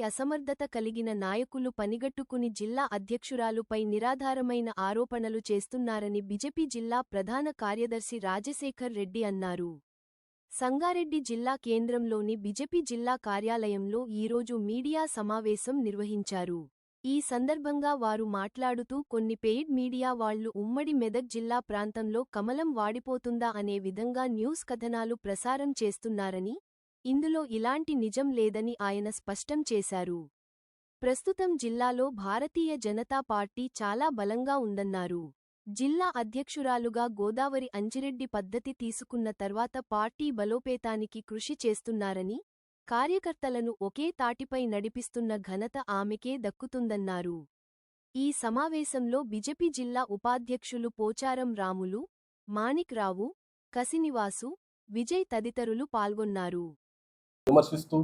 అసమర్థత కలిగిన నాయకులు పనిగట్టుకుని జిల్లా అధ్యక్షురాలుపై నిరాధారమైన ఆరోపణలు చేస్తున్నారని బీజేపీ జిల్లా ప్రధాన కార్యదర్శి రాజశేఖర్ రెడ్డి అన్నారు. సంగారెడ్డి జిల్లా కేంద్రంలోని బీజేపీ జిల్లా కార్యాలయంలో ఈరోజు మీడియా సమావేశం నిర్వహించారు. ఈ సందర్భంగా వారు మాట్లాడుతూ కొన్ని పెయిడ్ మీడియా వాళ్లు ఉమ్మడి మెదక్ జిల్లా ప్రాంతంలో కమలం వాడిపోతుందా అనే విధంగా న్యూస్ కథనాలు ప్రసారం చేస్తున్నారని, ఇందులో ఇలాంటి నిజం లేదని ఆయన స్పష్టం చేశారు. ప్రస్తుతం జిల్లాలో భారతీయ జనతా పార్టీ చాలా బలంగా ఉందన్నారు. జిల్లా అధ్యక్షురాలుగా గోదావరి అంజిరెడ్డి పద్ధతి తీసుకున్న తర్వాత పార్టీ బలోపేతానికి కృషి చేస్తున్నారని, కార్యకర్తలను ఒకే తాటిపై నడిపిస్తున్న ఘనత ఆమెకే దక్కుతుందన్నారు. ఈ సమావేశంలో బీజేపీ జిల్లా ఉపాధ్యక్షులు పోచారం రాములు, మాణిక్ రావు, కసినివాసు, విజయ్ తదితరులు పాల్గొన్నారు. విమర్శిస్తూ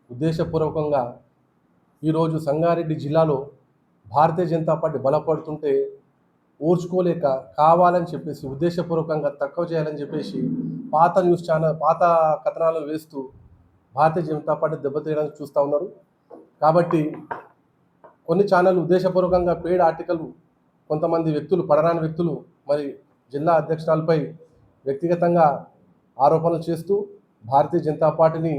ఉద్దేశపూర్వకంగా ఈరోజు సంగారెడ్డి జిల్లాలో భారతీయ జనతా పార్టీ బలపడుతుంటే ఓర్చుకోలేక కావాలని చెప్పేసి ఉద్దేశపూర్వకంగా తక్కువ చేయాలని చెప్పేసి పాత న్యూస్ ఛానల్ పాత కథనాలను వేస్తూ భారతీయ జనతా పార్టీ దెబ్బతీయడానికి చూస్తూ ఉన్నారు. కాబట్టి కొన్ని ఛానళ్ళు ఉద్దేశపూర్వకంగా పెయిడ్ ఆర్టికల్ కొంతమంది వ్యక్తులు పడరాని వ్యక్తులు మరి జిల్లా అధ్యక్షురాలపై వ్యక్తిగతంగా ఆరోపణలు చేస్తూ భారతీయ జనతా పార్టీని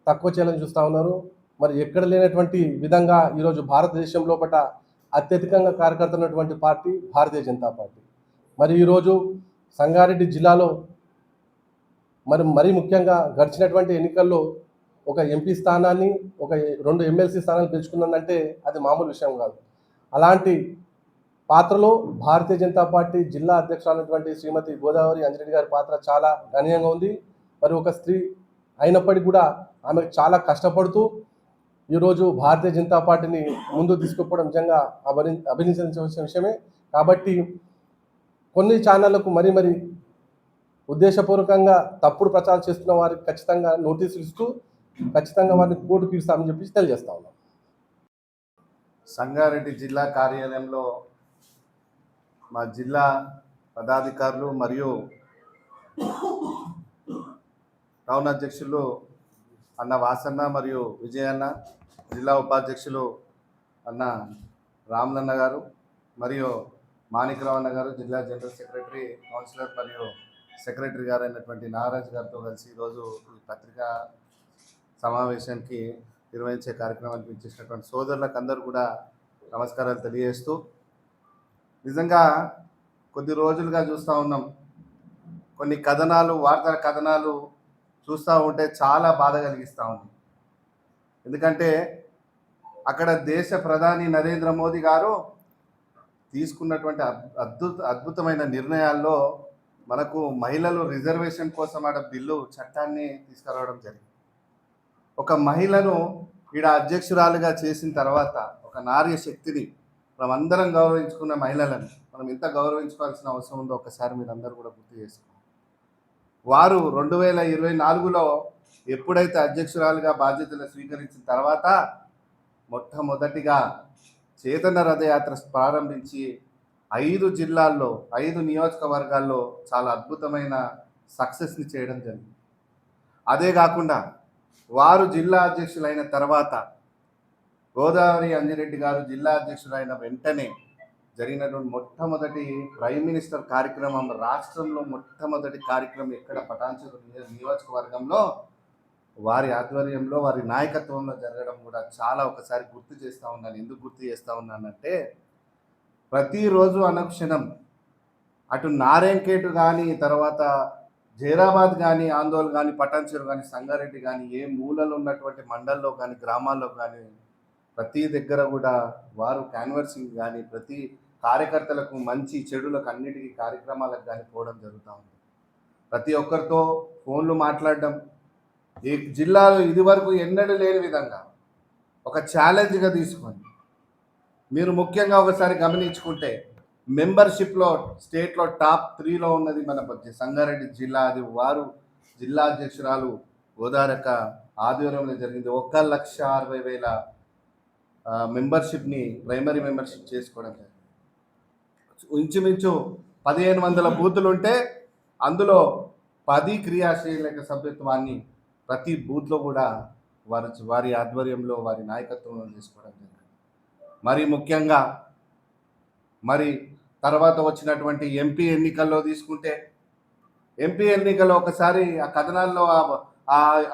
తక్కువ చేయాలని చూస్తూ ఉన్నారు. మరి ఎక్కడ లేనటువంటి విధంగా ఈరోజు భారతదేశం లోపల అత్యధికంగా కార్యకర్తలు ఉన్నటువంటి పార్టీ భారతీయ జనతా పార్టీ. మరి ఈరోజు సంగారెడ్డి జిల్లాలో మరీ ముఖ్యంగా గడిచినటువంటి ఎన్నికల్లో ఒక ఎంపీ స్థానాన్ని, ఒక 2 ఎమ్మెల్సీ స్థానాలు పెంచుకున్నదంటే అది మామూలు విషయం కాదు. అలాంటి పాత్రలో భారతీయ జనతా పార్టీ జిల్లా అధ్యక్షురాలైనటువంటి శ్రీమతి గోదావరి అంజిరెడ్డి గారి పాత్ర చాలా గణనీయంగా ఉంది. మరి ఒక స్త్రీ అయినప్పటికీ కూడా ఆమె చాలా కష్టపడుతూ ఈరోజు భారతీయ జనతా పార్టీని ముందు తీసుకుపోవడం నిజంగా అభినందించవలసిన విషయమే. కాబట్టి కొన్ని ఛానళ్లకు మరీ ఉద్దేశపూర్వకంగా తప్పుడు ప్రచారం చేస్తున్న వారికి ఖచ్చితంగా నోటీసులు ఇస్తూ ఖచ్చితంగా వారిని కోర్టుకు ఇస్తామని చెప్పి తెలియజేస్తా ఉన్నాం. సంగారెడ్డి జిల్లా కార్యాలయంలో మా జిల్లా పదాధికారులు మరియు టౌన్ అధ్యక్షులు అన్న వాసన్న మరియు విజయన్న, జిల్లా ఉపాధ్యక్షులు అన్న రాములన్న గారు మరియు మాణిక్రావు అన్న గారు, జిల్లా జనరల్ సెక్రటరీ, కౌన్సిలర్ మరియు సెక్రటరీ గారు అయినటువంటి నాగరాజు గారితో కలిసి ఈరోజు ఈ పత్రికా సమావేశానికి నిర్వహించే కార్యక్రమానికి ఇచ్చేసినటువంటి సోదరులకు అందరూ కూడా నమస్కారాలు తెలియజేస్తూ, నిజంగా కొద్ది రోజులుగా చూస్తూ ఉన్నాం, కొన్ని కథనాలు, వార్తా కథనాలు చూస్తూ ఉంటే చాలా బాధ కలిగిస్తూ ఉంది. ఎందుకంటే అక్కడ దేశ ప్రధాని నరేంద్ర మోదీ గారు తీసుకున్నటువంటి అద్భుతమైన నిర్ణయాల్లో మనకు మహిళలు రిజర్వేషన్ కోసం బిల్లు చట్టాన్ని తీసుకురావడం జరిగింది. ఒక మహిళను ఈడ అధ్యక్షురాలుగా చేసిన తర్వాత ఒక నార్య శక్తిని మనం అందరం గౌరవించుకున్న మహిళలను మనం ఎంత గౌరవించుకోవాల్సిన అవసరం ఉందో ఒకసారి మీరు అందరూ కూడా గుర్తు చేసుకోండి. వారు 2024లో ఎప్పుడైతే అధ్యక్షురాలుగా బాధ్యతలు స్వీకరించిన తర్వాత మొట్టమొదటిగా చేతన రథయాత్ర ప్రారంభించి 5 జిల్లాల్లో 5 నియోజకవర్గాల్లో చాలా అద్భుతమైన సక్సెస్ని చేయడం జరిగింది. అదే కాకుండా వారు జిల్లా అధ్యక్షులైన తర్వాత గోదావరి అంజిరెడ్డి గారు జిల్లా అధ్యక్షులైన వెంటనే జరిగినటువంటి మొట్టమొదటి ప్రైమ్ మినిస్టర్ కార్యక్రమం, రాష్ట్రంలో మొట్టమొదటి కార్యక్రమం ఎక్కడ పటాన్చెరు నియోజకవర్గంలో వారి ఆధ్వర్యంలో, వారి నాయకత్వంలో జరగడం కూడా చాలా ఒకసారి గుర్తు చేస్తూ ఉన్నాను. ఎందుకు గుర్తు చేస్తూ ఉన్నానంటే, ప్రతిరోజు అనుక్షణం అటు నారాయణఖేట్ కానీ, తర్వాత జైరాబాద్ కానీ, ఆందోళన కానీ, పటాన్చెరు కానీ, సంగారెడ్డి కానీ, ఏ మూలలో ఉన్నటువంటి మండల్లో కానీ, గ్రామాల్లో కానీ ప్రతి దగ్గర కూడా వారు క్యాన్వర్సింగ్ కానీ, ప్రతి కార్యకర్తలకు మంచి చెడులకు అన్నిటికీ కార్యక్రమాలకు కానీ పోవడం జరుగుతూ ఉంది. ప్రతి ఒక్కరితో ఫోన్లు మాట్లాడడం, ఈ జిల్లాలో ఇదివరకు ఎన్నడూ లేని విధంగా ఒక ఛాలెంజ్గా తీసుకొని, మీరు ముఖ్యంగా ఒకసారి గమనించుకుంటే మెంబర్షిప్లో స్టేట్లో టాప్ 3లో ఉన్నది మన సంగారెడ్డి జిల్లా. అది వారు జిల్లా అధ్యక్షురాలు గోదారక ఆధ్వర్యంలో జరిగింది. 1,60,000 మెంబర్షిప్ని, ప్రైమరీ మెంబర్షిప్ చేసుకోవడం జరిగింది. ఇంచుమించు 1,500 బూతులు ఉంటే అందులో 10 క్రియాశీలక సభ్యత్వాన్ని ప్రతి బూత్లో కూడా వారి ఆధ్వర్యంలో వారి నాయకత్వంలో తీసుకోవడం జరిగింది. మరి ముఖ్యంగా మరి తర్వాత వచ్చినటువంటి ఎంపీ ఎన్నికల్లో తీసుకుంటే, ఎంపీ ఎన్నికల్లో ఒకసారి ఆ కథనాల్లో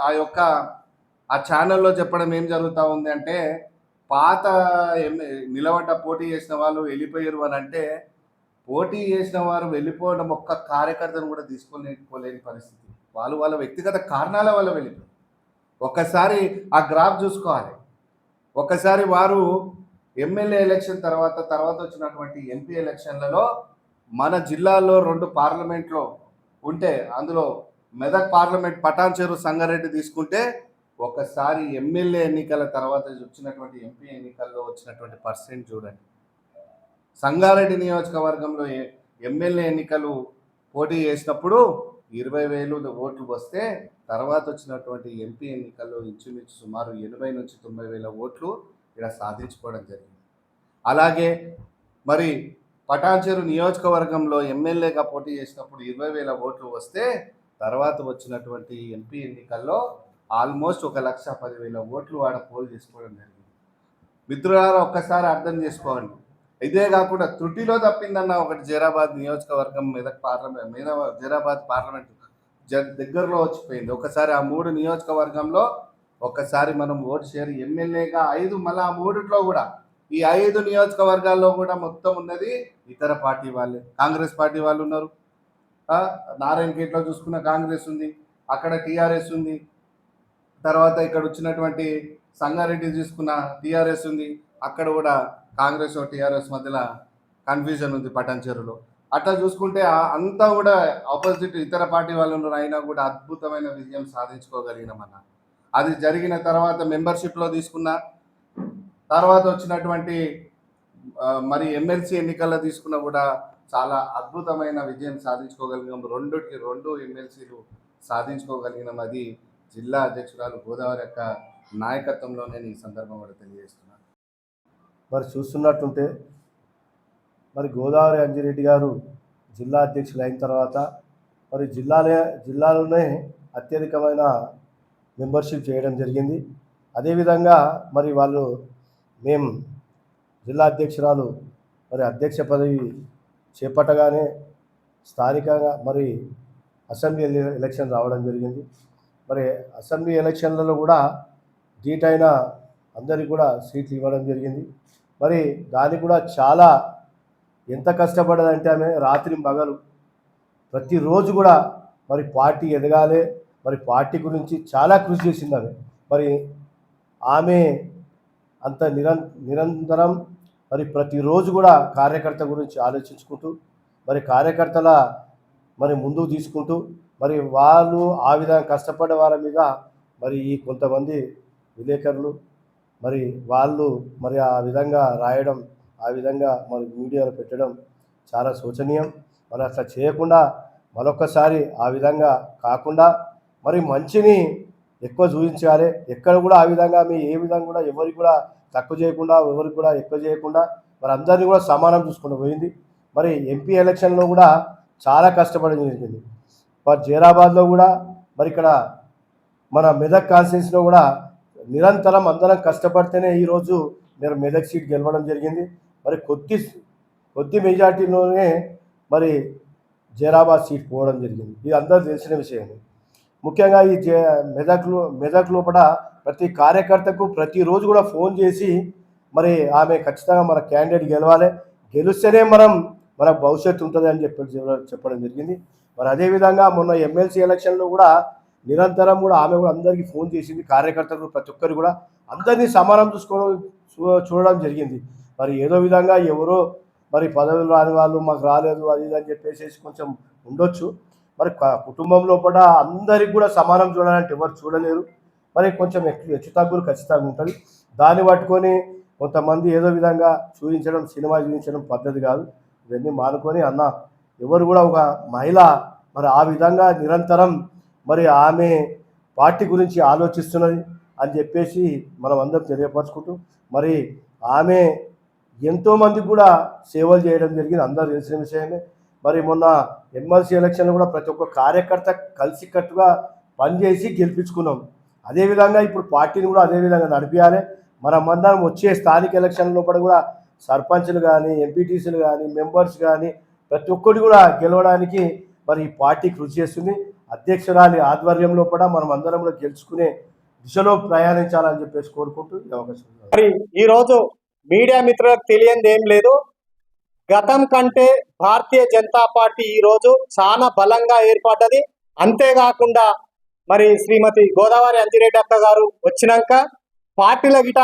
ఆ యొక్క ఆ ఛానల్లో చెప్పడం ఏం జరుగుతూ ఉంది అంటే, పాత నిలబడ్డ పోటీ చేసిన వాళ్ళు వెళ్ళిపోయారు అని అంటే, పోటీ చేసిన వారు వెళ్ళిపోవడం ఒక్క కార్యకర్తను కూడా తీసుకోలేని పరిస్థితి. వాళ్ళ వ్యక్తిగత కారణాల వల్ల వెళ్ళిపోయారు. ఒక్కసారి ఆ గ్రాఫ్ చూసుకోవాలి. ఒక్కసారి వారు ఎమ్మెల్యే ఎలక్షన్ తర్వాత వచ్చినటువంటి ఎంపీ ఎలక్షన్లలో మన జిల్లాలో 2 పార్లమెంట్లో ఉంటే, అందులో మెదక్ పార్లమెంట్ పటాన్చెరు సంగారెడ్డి తీసుకుంటే, ఒకసారి ఎమ్మెల్యే ఎన్నికల తర్వాత వచ్చినటువంటి ఎంపీ ఎన్నికల్లో వచ్చినటువంటి పర్సెంట్ చూడండి. సంగారెడ్డి నియోజకవర్గంలో ఎమ్మెల్యే ఎన్నికలు పోటీ చేసినప్పుడు 20,000 ఓట్లు వస్తే, తర్వాత వచ్చినటువంటి ఎంపీ ఎన్నికల్లో ఇంచుమించు సుమారు 80 నుంచి 90,000 ఓట్లు ఇక్కడ సాధించుకోవడం జరిగింది. అలాగే మరి పటాన్చెరు నియోజకవర్గంలో ఎమ్మెల్యేగా పోటీ చేసినప్పుడు 20,000 ఓట్లు వస్తే, తర్వాత వచ్చినటువంటి ఎంపీ ఎన్నికల్లో ఆల్మోస్ట్ 1,10,000 ఓట్లు ఆడ పోల్ చేసుకోవడం జరిగింది. మిత్రులారా, ఒక్కసారి అర్థం చేసుకోండి. ఇదే కాకుండా త్రుటిలో తప్పిందన్న ఒకటి జైరాబాద్ నియోజకవర్గం జైరాబాద్ పార్లమెంట్ దగ్గరలో వచ్చిపోయింది. ఒకసారి ఆ 3 నియోజకవర్గంలో ఒక్కసారి మనం ఓటు షేర్ ఎమ్మెల్యేగా 5, మళ్ళీ ఆ 3లో కూడా ఈ 5 నియోజకవర్గాల్లో కూడా మొత్తం ఉన్నది ఇతర పార్టీ వాళ్ళే. కాంగ్రెస్ పార్టీ వాళ్ళు ఉన్నారు. నారాయణఖేట్లో చూసుకున్న కాంగ్రెస్ ఉంది, అక్కడ టీఆర్ఎస్ ఉంది. తర్వాత ఇక్కడ వచ్చినటువంటి సంగారెడ్డి చూసుకున్న టీఆర్ఎస్ ఉంది, అక్కడ కూడా కాంగ్రెస్ టీఆర్ఎస్ మధ్యలో కన్ఫ్యూజన్ ఉంది పటాన్చెరులో. అట్లా చూసుకుంటే అంతా కూడా ఆపోజిట్ ఇతర పార్టీ వాళ్ళు అయినా కూడా అద్భుతమైన విజయం సాధించుకోగలిగినామన్న. అది జరిగిన తర్వాత మెంబర్షిప్లో తీసుకున్న తర్వాత వచ్చినటువంటి మరి ఎమ్మెల్సీ ఎన్నికల్లో తీసుకున్న కూడా చాలా అద్భుతమైన విజయం సాధించుకోగలిగినాం. 2 ఎమ్మెల్సీలు సాధించుకోగలిగినాం. అది జిల్లా అధ్యక్షురాలు గోదావరి యొక్క నాయకత్వంలో నేను ఈ సందర్భం కూడా తెలియజేస్తున్నాను. మరి చూస్తున్నట్టుంటే మరి గోదావరి అంజిరెడ్డి గారు జిల్లా అధ్యక్షులు అయిన తర్వాత మరి జిల్లాలోనే అత్యధికమైన మెంబర్షిప్ చేయడం జరిగింది. అదేవిధంగా మరి మేము జిల్లా అధ్యక్షురాలు మరి అధ్యక్ష పదవి చేపట్టగానే స్థానికంగా మరి అసెంబ్లీ ఎలక్షన్ రావడం జరిగింది. మరి అసెంబ్లీ ఎలక్షన్లలో కూడా ధీటైన అందరికీ కూడా సీట్లు ఇవ్వడం జరిగింది. మరి దానికి కూడా చాలా ఎంత కష్టపడదంటే ఆమె రాత్రి పగలు ప్రతిరోజు కూడా మరి పార్టీ ఎదగాలి, మరి పార్టీ గురించి చాలా కృషి చేసింది ఆమె. మరి ఆమె అంత నిరంతరం మరి ప్రతిరోజు కూడా కార్యకర్త గురించి ఆలోచించుకుంటూ మరి కార్యకర్తల మరి ముందుకు తీసుకుంటూ మరి వాళ్ళు ఆ విధంగా కష్టపడే వాళ్ళ మీద మరి ఈ కొంతమంది విలేకరులు మరి వాళ్ళు మరి ఆ విధంగా రాయడం, ఆ విధంగా మరి మీడియాలో పెట్టడం చాలా శోచనీయం. మరి అట్లా చేయకుండా మరొకసారి ఆ విధంగా కాకుండా మరి మంచిని ఎక్కువ చూపించాలి. ఎక్కడ కూడా ఆ విధంగా ఏ విధంగా కూడా ఎవరికి కూడా తక్కువ చేయకుండా, ఎవరికి కూడా ఎక్కువ చేయకుండా మరి అందరినీ కూడా సమానం చూసుకుంటూ పోయింది. మరి ఎంపీ ఎలక్షన్లో కూడా చాలా కష్టపడడం జరిగింది. మరి జైరాబాద్లో కూడా మరి ఇక్కడ మన మెదక్ కాన్స్టిట్యున్సీలో కూడా నిరంతరం అందరం కష్టపడితేనే ఈరోజు మీరు మెదక్ సీట్ గెలవడం జరిగింది. మరి కొద్ది మెజార్టీలోనే మరి జైరాబాద్ సీట్ పోవడం జరిగింది. ఇది అందరూ తెలిసిన విషయమే. ముఖ్యంగా ఈ మెదక్ లోపల ప్రతి కార్యకర్తకు ప్రతిరోజు కూడా ఫోన్ చేసి మరి ఆమె ఖచ్చితంగా మన క్యాండిడేట్ గెలవాలి, గెలిస్తేనే మన భవిష్యత్తు ఉంటుంది అని చెప్పడం జరిగింది. మరి అదేవిధంగా మొన్న ఎమ్మెల్సీ ఎలక్షన్లో కూడా నిరంతరం కూడా ఆమె కూడా అందరికీ ఫోన్ చేసింది. కార్యకర్తలు ప్రతి ఒక్కరు కూడా అందరినీ సమానం చూడడం జరిగింది. మరి ఏదో విధంగా ఎవరో మరి పదవులు రాని వాళ్ళు మాకు రాలేదు అది అని చెప్పేసి కొంచెం ఉండొచ్చు. మరి కుటుంబంలో కూడా అందరికి కూడా సమానం చూడాలంటే ఎవరు చూడలేరు. మరి కొంచెం హెచ్చు తగ్గులు ఖచ్చితంగా ఉంటుంది. దాన్ని పట్టుకొని కొంతమంది ఏదో విధంగా చూపించడం, సినిమా చూపించడం పద్ధతి కాదు. ఇవన్నీ మానుకొని ఎవరు కూడా ఒక మహిళ మరి ఆ విధంగా నిరంతరం మరి ఆమె పార్టీ గురించి ఆలోచిస్తున్నది అని చెప్పేసి మనం అందరం తెలియపరచుకుంటూ మరి ఆమె ఎంతోమందికి కూడా సేవలు చేయడం జరిగింది. అందరూ తెలిసిన విషయమే. మరి మొన్న ఎమ్మెల్సీ ఎలక్షన్లో కూడా ప్రతి ఒక్క కార్యకర్త కలిసికట్టుగా పనిచేసి గెలిపించుకున్నాం. అదేవిధంగా ఇప్పుడు పార్టీని కూడా అదేవిధంగా నడిపించాలి. మనమందరం వచ్చే స్థానిక ఎలక్షన్ లోపల కూడా సర్పంచ్లు కానీ, ఎంపీటీసీలు కానీ, మెంబర్స్ కానీ ప్రతి ఒక్కటి కూడా గెలవడానికి మరి ఈ పార్టీ కృషి చేస్తుంది. అధ్యక్షురాలి ఆధ్వర్యంలో కూడా మనం అందరం కూడా గెలుచుకునే దిశలో ప్రయాణించాలని చెప్పేసి కోరుకుంటూ ఈ అవకాశం. మరి ఈరోజు మీడియా మిత్రులకు తెలియంది ఏం లేదు. గతం కంటే భారతీయ జనతా పార్టీ ఈరోజు చాలా బలంగా ఏర్పడ్డది. అంతేకాకుండా మరి శ్రీమతి గోదావరి అంజిరెడ్డి అక్క గారు వచ్చినాక పార్టీల గిట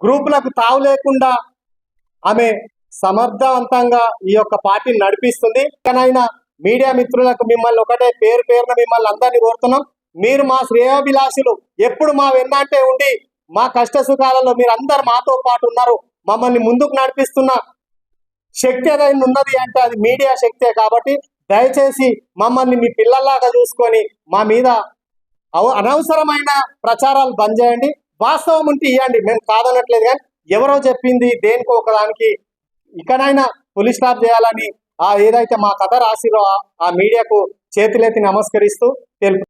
గ్రూపులకు తావు లేకుండా ఆమె సమర్థవంతంగా ఈ యొక్క పార్టీని నడిపిస్తుంది. ఇకనైనా మీడియా మిత్రులకు మిమ్మల్ని ఒకటే పేరున మిమ్మల్ని అందరినీ కోరుతున్నాం. మీరు మా శ్రేయోభిలాషులు, ఎప్పుడు మా వెన్నంటే ఉండి మా కష్ట సుఖాలలో మీరు అందరు మాతో పాటు ఉన్నారు. మమ్మల్ని ముందుకు నడిపిస్తున్న శక్తి ఏదైనా ఉన్నది అంటే అది మీడియా శక్తే. కాబట్టి దయచేసి మమ్మల్ని మీ పిల్లల్లాగా చూసుకొని మా మీద అనవసరమైన ప్రచారాలు బంద్ చేయండి. వాస్తవం ఉంటే ఇవ్వండి, మేము కాదనట్లేదు. కానీ ఎవరో చెప్పింది దేనికో ఒకదానికి ఇకనైనా పులి స్టాప్ చేయాలని ఏదైతే మా కథ రాసిరో ఆ మీడియాకు చేతులెత్తి నమస్కరిస్తూ తెలుపు.